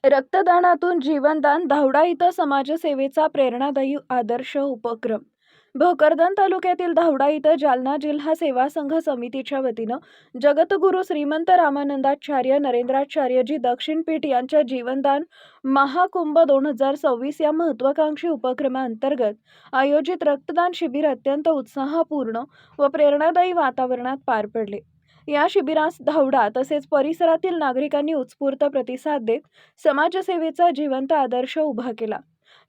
रक्तदानातून जीवनदान धावडा इथं समाजसेवेचा प्रेरणादायी आदर्श उपक्रम. भोकरदन तालुक्यातील धावडा इथं जालना जिल्हा सेवा संघ समितीच्या वतीनं जगद्गुरू श्रीमंत रामानंदाचार्य नरेंद्राचार्यजी दक्षिणपीठ यांच्या जीवनदान महाकुंभ 2026 या महत्त्वाकांक्षी उपक्रमाअंतर्गत आयोजित रक्तदान शिबिर अत्यंत उत्साहपूर्ण व प्रेरणादायी वातावरणात पार पडले. या शिबिरास धावडा तसेच परिसरातील नागरिकांनी उत्स्फूर्त प्रतिसाद देत समाजसेवेचा जिवंत आदर्श उभा केला.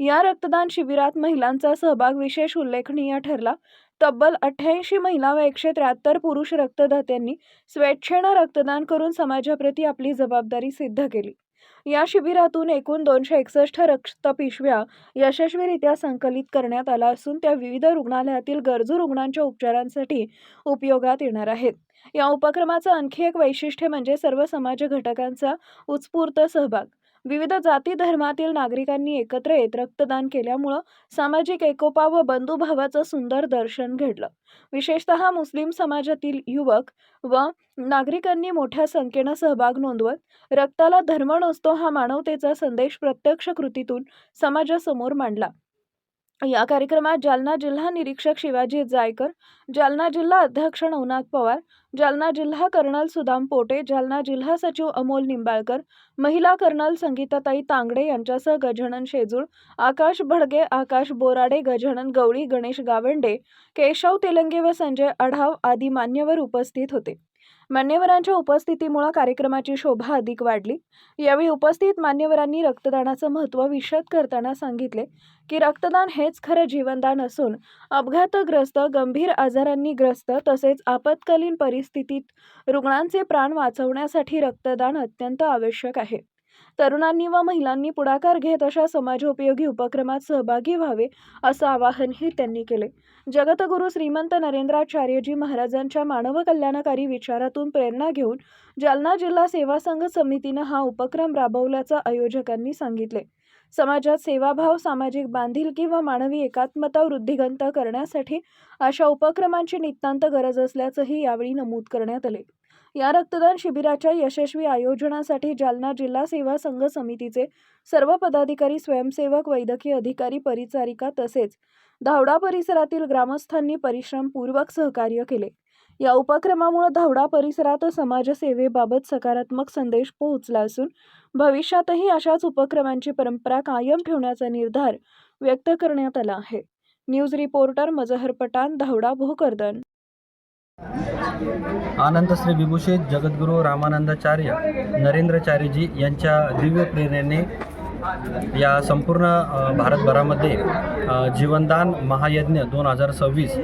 या रक्तदान शिबिरात महिलांचा सहभाग विशेष उल्लेखनीय ठरला. तब्बल 88 महिला व 173 पुरुष रक्तदात्यांनी स्वेच्छेने रक्तदान करून समाजाप्रती आपली जबाबदारी सिद्ध केली. या शिबिरातून एकूण 261 रक्तपिशव्या यशस्वीरित्या संकलित करण्यात आला असून त्या विविध रुग्णालयातील गरजू रुग्णांच्या उपचारांसाठी उपयोगात येणार आहेत. या उपक्रमाचं आणखी एक वैशिष्ट्य म्हणजे सर्व समाज घटकांचा उत्स्फूर्त सहभाग. विविध जाती धर्मातील नागरिकांनी एकत्र येत रक्तदान केल्यामुळे सामाजिक एकोपा व बंधुभावाचं सुंदर दर्शन घडलं. विशेषतः मुस्लिम समाजातील युवक व नागरिकांनी मोठ्या संख्येने सहभाग नोंदवत रक्ताला धर्म नसतो हा मानवतेचा संदेश प्रत्यक्ष कृतीतून समाजासमोर मांडला. या कार्यक्रमात जालना जिल्हा निरीक्षक शिवाजी जायकर, जालना जिल्हा अध्यक्ष नवनाथ पवार, जालना जिल्हा कर्नल सुदाम पोटे, जालना जिल्हा सचिव अमोल निंबाळकर, महिला कर्नल संगीताताई तांगडे यांच्यासह गजानन शेजूळ, आकाश भडगे, आकाश बोराडे, गजानन गवळी, गणेश गावंडे, केशव तेलंगे व संजय अढाव आदी मान्यवर उपस्थित होते. मान्यवरांच्या उपस्थितीमुळे कार्यक्रमाची शोभा अधिक वाढली. यावेळी उपस्थित मान्यवरांनी रक्तदानाचं महत्त्व विशद करताना सांगितले की रक्तदान हेच खरं जीवनदान असून अपघातग्रस्त, गंभीर आजारांनी ग्रस्त तसेच आपत्कालीन परिस्थितीत रुग्णांचे प्राण वाचवण्यासाठी रक्तदान अत्यंत आवश्यक आहे. तरुणांनी व महिलांनी पुढाकार घेत अशा समाजोपयोगी उपक्रमात सहभागी व्हावे असं आवाहनही त्यांनी केले. जगद्गुरू श्रीमंत नरेंद्राचार्यजी महाराजांच्या मानव कल्याणकारी विचारातून प्रेरणा घेऊन जालना जिल्हा सेवा संघ समितीनं हा उपक्रम राबवल्याचं आयोजकांनी सांगितले. समाजात सेवाभाव, सामाजिक बांधिलकी व मानवी एकात्मता वृद्धिंगत करण्यासाठी अशा उपक्रमांची नितांत गरज असल्याचंही यावेळी नमूद करण्यात आले. या रक्तदान शिबिराच्या यशस्वी आयोजनासाठी जालना जिल्हा सेवा संघ समितीचे सर्व पदाधिकारी, स्वयंसेवक, वैद्यकीय अधिकारी, परिचारिका तसेच धावडा परिसरातील ग्रामस्थांनी परिश्रमपूर्वक सहकार्य केले. या उपक्रमामुळे धावडा परिसरात समाजसेवेबाबत सकारात्मक संदेश पोहोचला असून भविष्यातही अशाच उपक्रमांची परंपरा कायम ठेवण्याचा निर्धार व्यक्त करण्यात आला आहे. न्यूज रिपोर्टर मजहर पठाण, धावडा, भोकरदन. अनंत श्री विभूषित जगद्गुरू रामानंदाचार्य नरेंद्राचार्यजी यांच्या दिव्य प्रेरणेने या संपूर्ण भारतभरामध्ये जीवनदान महायज्ञ 2026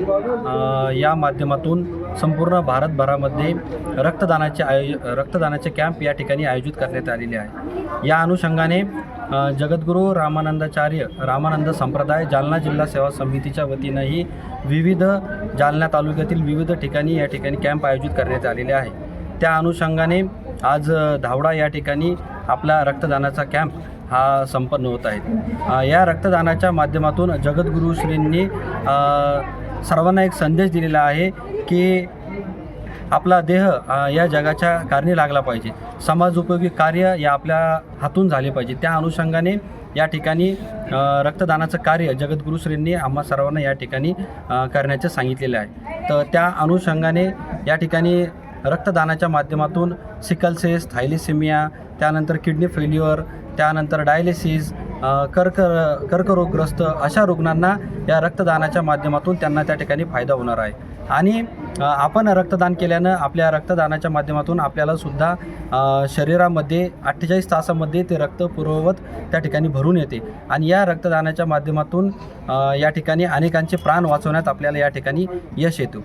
या माध्यमातून संपूर्ण भारतभरामध्ये रक्तदानाचे कॅम्प या ठिकाणी आयोजित करण्यात आलेले आहे. या अनुषंगाने जगद्गुरू रामानंद संप्रदाय जालना जिल्हा सेवा समितीच्या वतीनंही विविध जालना तालुक्यातील विविध ठिकाणी या ठिकाणी कॅम्प आयोजित करण्यात आलेले आहे. त्या अनुषंगाने आज धावडा या ठिकाणी आपला रक्तदानाचा कॅम्प हा संपन्न होत आहे. या रक्तदानाच्या माध्यमातून जगद्गुरुश्रींनी सर्वांना एक संदेश दिलेला आहे की आपला देह या जगाच्या कारणी लागला पाहिजे, समाजोपयोगी कार्य या आपल्या हातून झाले पाहिजे. त्या अनुषंगाने या ठिकाणी रक्तदानाचं कार्य जगद्गुरुश्रींनी आम्हा सर्वांना या ठिकाणी करण्याचे सांगितलेले आहे. तर त्या अनुषंगाने या ठिकाणी रक्तदानाच्या माध्यमातून सिकल सेल्स, थॅलेसेमिया, त्यानंतर किडनी फेल्युअर, त्यानंतर डायलिसिस, कर्करोगग्रस्त अशा रुग्णांना या रक्तदानाच्या माध्यमातून त्यांना त्या ठिकाणी फायदा होणार आहे. आणि आपण रक्तदान केल्यानं आपल्या रक्तदानाच्या माध्यमातून आपल्यालासुद्धा शरीरामध्ये 48 तासामध्ये ते रक्त पुरवत त्या ठिकाणी भरून येते आणि या रक्तदानाच्या माध्यमातून या ठिकाणी अनेकांचे प्राण वाचवण्यात आपल्याला या ठिकाणी यश येतो.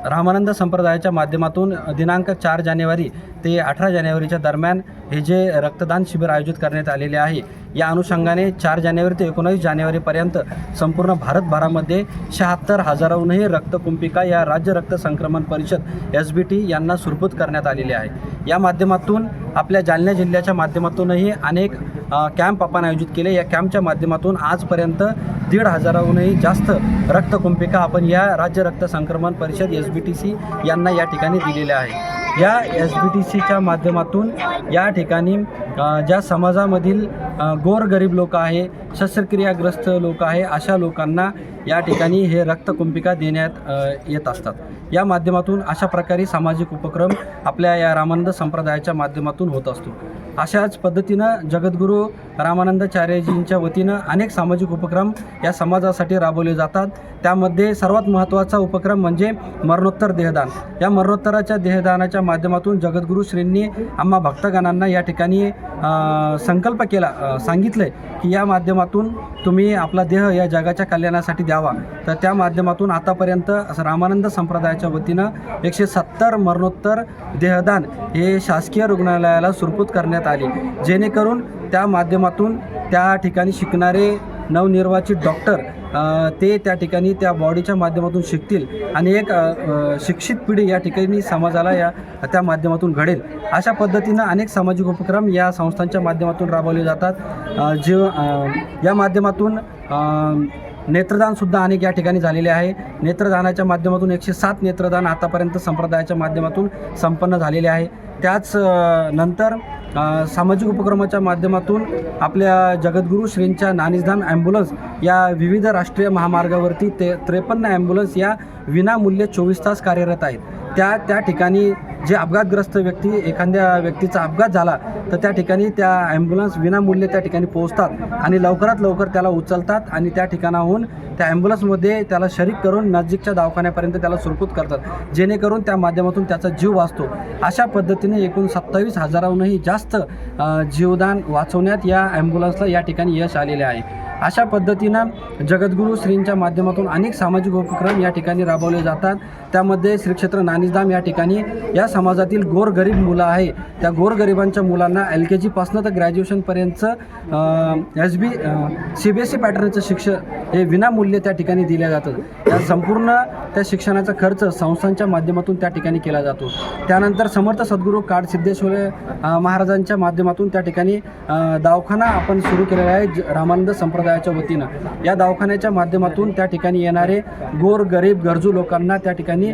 रामानंद संप्रदायाच्या माध्यमातून दिनांक 4 जानेवारी ते 18 जानेवारीच्या दरम्यान हे जे रक्तदान शिबिर आयोजित करण्यात आलेले आहे, या अनुषंगाने 4 जानेवारी ते 19 जानेवारीपर्यंत संपूर्ण भारतभरामध्ये 76,000हूनही रक्तकुंपिका या राज्य रक्त संक्रमण परिषद SBT यांना सुरपूत करण्यात आलेले आहे. या माध्यमातून आपल्या जालना जिल्ह्याच्या माध्यमातूनही अनेक कॅम्प आपण आयोजित केले. या कॅम्पच्या माध्यमातून आजपर्यंत 1,500हूनही जास्त रक्तकुंपिका आपण या राज्य रक्त संक्रमण परिषद SBTC यांना या ठिकाणी दिलेल्या आहे. या SBTCच्या माध्यमातून या ठिकाणी ज्या समाजामधील गोरगरीब लोक आहे, शस्त्रक्रियाग्रस्त लोक आहे, अशा लोकांना या ठिकाणी हे रक्तकुंभिका देण्यात येत असतात. या माध्यमातून अशा प्रकारे सामाजिक उपक्रम आपल्या या रामानंद संप्रदायाच्या माध्यमातून होत असतो. अशाच पद्धतीनं जगद्गुरू रामानंदाचार्यजींच्या वतीनं अनेक सामाजिक उपक्रम या समाजासाठी राबवले जातात. त्यामध्ये सर्वात महत्त्वाचा उपक्रम म्हणजे मरणोत्तर देहदान. या मरणोत्तराच्या देहदानाच्या माध्यमातून जगद्गुरू श्रींनी आम्हा भक्तगणांना या ठिकाणी संकल्प केला, सांगितलं की या माध्यमातून तुम्ही आपला देह या जगाच्या कल्याणासाठी द्यावा. तर त्या माध्यमातून आतापर्यंत रामानंद संप्रदायाच्या वतीनं 170 मरणोत्तर देहदान हे शासकीय रुग्णालयाला सुपूर्द करण्यात आले, जेणेकरून त्या माध्यमातून त्या ठिकाणी शिकणारे नवनिर्वाचित डॉक्टर ते त्या ठिकाणी त्या बॉडीच्या माध्यमातून शिकतील आणि एक शिक्षित पिढी या ठिकाणी समाजाला त्या माध्यमातून घडेल. अशा पद्धतीनं अनेक सामाजिक उपक्रम या संस्थांच्या माध्यमातून राबवले जातात. या माध्यमातून नेत्रदानसुद्धा अनेक या ठिकाणी झालेले आहे. नेत्रदानाच्या माध्यमातून 107 नेत्रदान आतापर्यंत संप्रदायाच्या माध्यमातून संपन्न झालेले आहे. त्याच नंतर सामाजिक उपक्रमाच्या माध्यमातून आपल्या जगद्गुरू श्रींच्या ज्ञानदान ॲम्ब्युलन्स या विविध राष्ट्रीय महामार्गावरती 53 ॲम्ब्युलन्स या विनामूल्य 24 तास कार्यरत आहेत. त्या ठिकाणी जे अपघातग्रस्त व्यक्ती, एखाद्या व्यक्तीचा अपघात झाला तर त्या ठिकाणी त्या ॲम्ब्युलन्स विनामूल्य त्या ठिकाणी पोहोचतात आणि लवकरात लवकर त्याला उचलतात आणि त्या ठिकाणाहून त्या ॲम्ब्युलन्समध्ये त्याला शरीक करून नजीकच्या दवाखान्यापर्यंत त्याला सुरपूत करतात, जेणेकरून त्या माध्यमातून त्याचा जीव वाचतो. अशा पद्धतीने एकूण 27,000हूनही जास्त जीवदान वाचवण्यात या ॲम्ब्युलन्सला या ठिकाणी यश आलेले आहे. अशा पद्धतीनं जगद्गुरू श्रींच्या माध्यमातून अनेक सामाजिक उपक्रम या ठिकाणी राबवले जातात. त्यामध्ये श्री क्षेत्र ज्ञानदान या ठिकाणी या समाजातील गोरगरीब मुलं आहे, त्या गोरगरिबांच्या मुलांना LKG पासून तर ग्रॅज्युएशनपर्यंतचं CBSE पॅटर्नचं शिक्षण हे विनामूल्य त्या ठिकाणी दिलं जातं. या संपूर्ण त्या शिक्षणाचा खर्च संस्थांच्या माध्यमातून त्या ठिकाणी केला जातो. त्यानंतर समर्थ सद्गुरू काडसिद्धेश्वर महाराजांच्या माध्यमातून त्या ठिकाणी दवाखाना आपण सुरू केलेला आहे रामानंद संप्रदायाच्या वतीनं. या दवाखान्याच्या माध्यमातून त्या ठिकाणी येणारे गोरगरीब गरजू लोकांना त्या ठिकाणी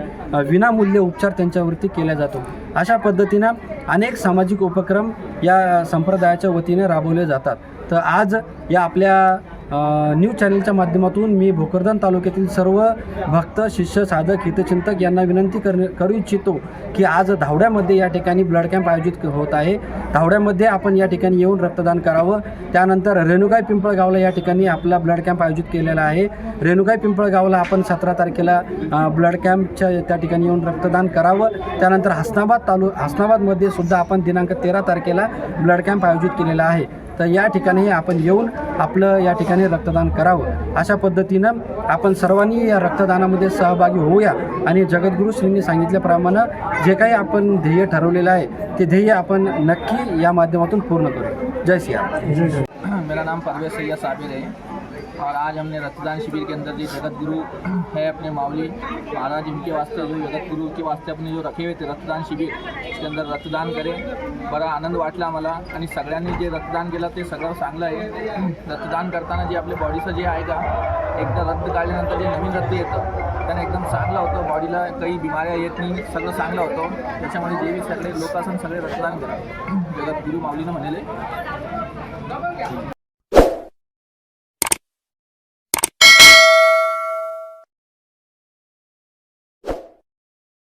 विनामूल्य उपचार त्यांच्यावरती केला जातो. अशा पद्धतीनं अनेक सामाजिक उपक्रम या संप्रदायाच्या वतीने राबवले जातात. तर आज या आपल्या न्यूज चॅनलच्या माध्यमातून मी भोकरदन तालुक्यातील सर्व भक्त, शिष्य, साधक, हितचिंतक यांना विनंती करू इच्छितो की आज धावड्यामध्ये या ठिकाणी ब्लड कॅम्प आयोजित होत आहे. धावड्यामध्ये आपण या ठिकाणी येऊन रक्तदान करावं. त्यानंतर रेणुकाई पिंपळगावला या ठिकाणी आपला ब्लड कॅम्प आयोजित केलेला आहे. रेणुकाई पिंपळगावला आपण 17 तारखेला ब्लड कॅम्पच्या त्या ठिकाणी येऊन रक्तदान करावं. त्यानंतर हसनाबादमध्ये सुद्धा आपण दिनांक 13 तारखेला ब्लड कॅम्प आयोजित केलेला आहे. तर या ठिकाणी आपण येऊन आपलं या ठिकाणी रक्तदान करावं. अशा पद्धतीनं आपण सर्वांनी या रक्तदानामध्ये सहभागी होऊया आणि जगद्गुरू श्रींनी सांगितल्याप्रमाणे जे काही आपण ध्येय ठरवलेलं आहे ते ध्येय आपण नक्की या माध्यमातून पूर्ण करू. जय सिया. मेरा नाम परवेज सैयद साबिर है और आज हमने रक्तदान शिविर के अंदर जो जगतगुरु है अपने माऊली महाराज इनके वास्ते जो जगतगुरु के वास्ते अपने जो रखे हुए थे रक्तदान शिबिर इसके अंदर रक्तदान करें. बरा आनंद वाटला आम्हाला आणि सगळ्यांनी जे रक्तदान केलं ते सगळं चांगलं आहे. रक्तदान करताना जे आपल्या बॉडीचं जे आहे का एकदा रक्त काढल्यानंतर जे नवीन रक्त येतं त्यानं एकदम चांगलं होतं, बॉडीला काही बिमाऱ्या येत नाही, सगळं चांगलं होतं. त्याच्यामुळे जे सगळे लोक असून सगळे रक्तदान करा. जगतगुरु माऊलीनं म्हणले.